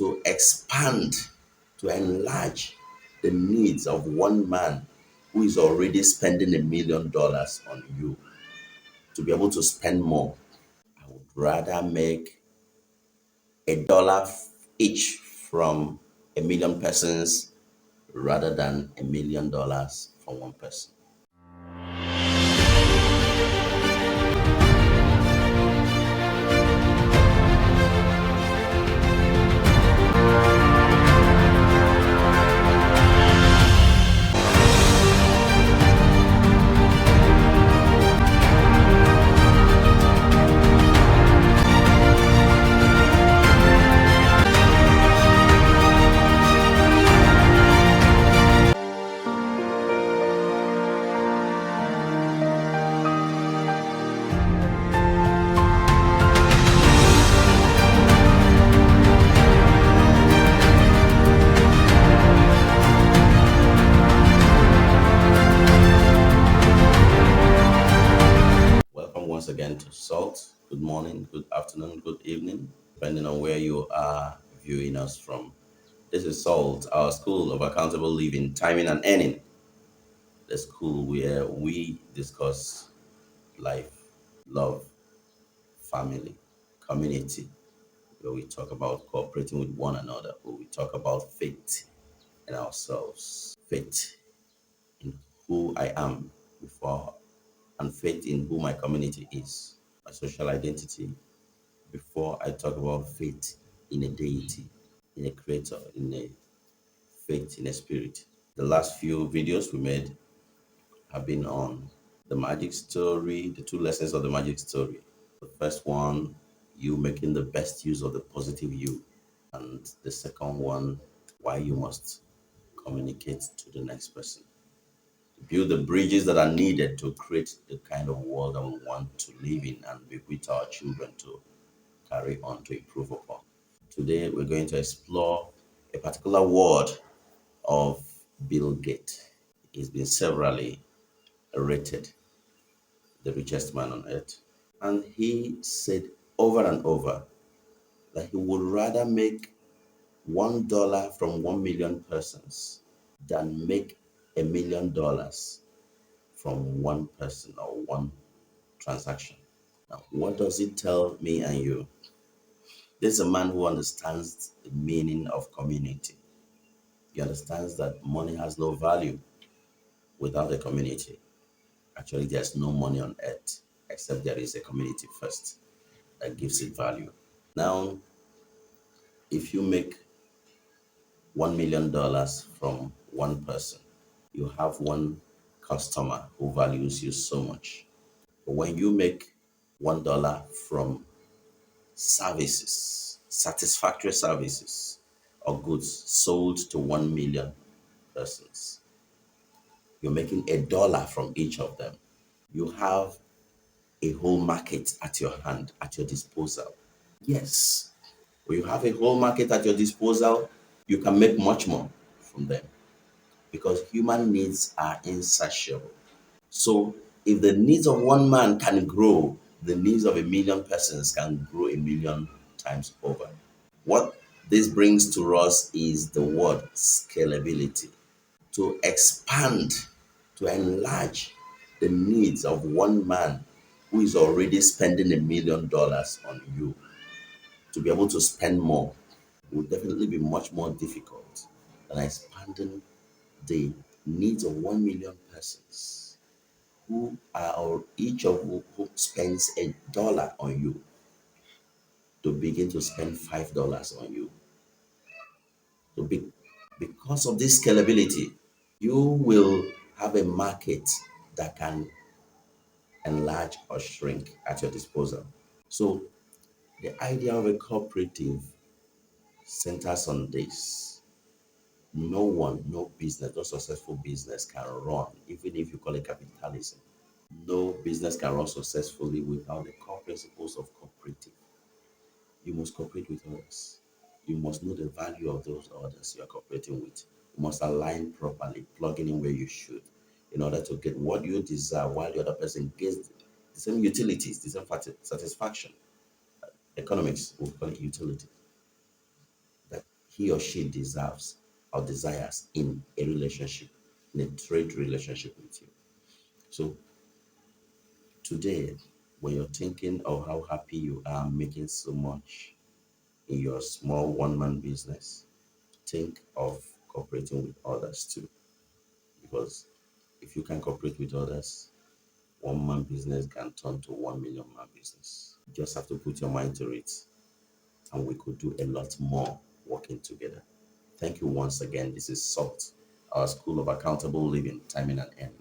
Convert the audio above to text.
to expand, to enlarge the needs of one man who is already spending $1 million on you, to be able to spend more. I would rather make $1 each from 1 million persons rather than $1 million from one person. Welcome once again to SALT. Good morning, good afternoon, good evening, depending on where you are viewing us from. This is SALT, our school of accountable living, timing, and earning. The school where we discuss life, love, family, community, where we talk about cooperating with one another, where we talk about faith in ourselves, faith in who I am before, and faith in who my community is, my social identity, before I talk about faith in a deity, in a creator, in a faith in a spirit. The last few videos we made have been on the magic story, the two lessons of the magic story. The first one, you making the best use of the positive you. And the second one, why you must communicate to the next person. Build the bridges that are needed to create the kind of world that we want to live in and be with our children to carry on to improve upon. Today, we're going to explore a particular word of Bill Gates. He's been severally rated the richest man on earth. And he said over and over that he would rather make $1 from 1 million persons than make $1 million from one person or one transaction. Now, what does it tell me and you? This is a man who understands the meaning of community. He understands that money has no value without a community. Actually, there's no money on earth except there is a community first that gives it value. Now, if you make $1 million from one person, you have one customer who values you so much. But when you make $1 from services, satisfactory services or goods sold to 1 million persons, you're making $1 from each of them. You have a whole market at your hand, at your disposal. Yes, when you have a whole market at your disposal, you can make much more from them because human needs are insatiable. So if the needs of one man can grow, the needs of 1 million persons can grow 1 million times over. What this brings to us is the word scalability. To expand, to enlarge the needs of one man who is already spending $1 million on you, to be able to spend more will definitely be much more difficult than expanding the needs of 1 million persons who are, or each of who spends $1 on you, to begin to spend $5 on you. So because of this scalability, you will have a market that can enlarge or shrink at your disposal. So the idea of a cooperative centers on this. No one, no business, no successful business can run, even if you call it capitalism. No business can run successfully without the core principles of cooperative. You must cooperate with others. You must know the value of those others you are cooperating with. You must align properly, plugging in where you should, in order to get what you desire while the other person gets the same utilities, the same satisfaction. Economics will call it utility. That he or she deserves or desires in a relationship, in a trade relationship with you. So today, when you're thinking of how happy you are making so much in your small one-man business, think of cooperating with others too. Because if you can cooperate with others, one-man business can turn to 1 million man business. You just have to put your mind to it, and we could do a lot more working together. Thank you once again. This is SALT, our School of Accountable Living, Timing and Earning.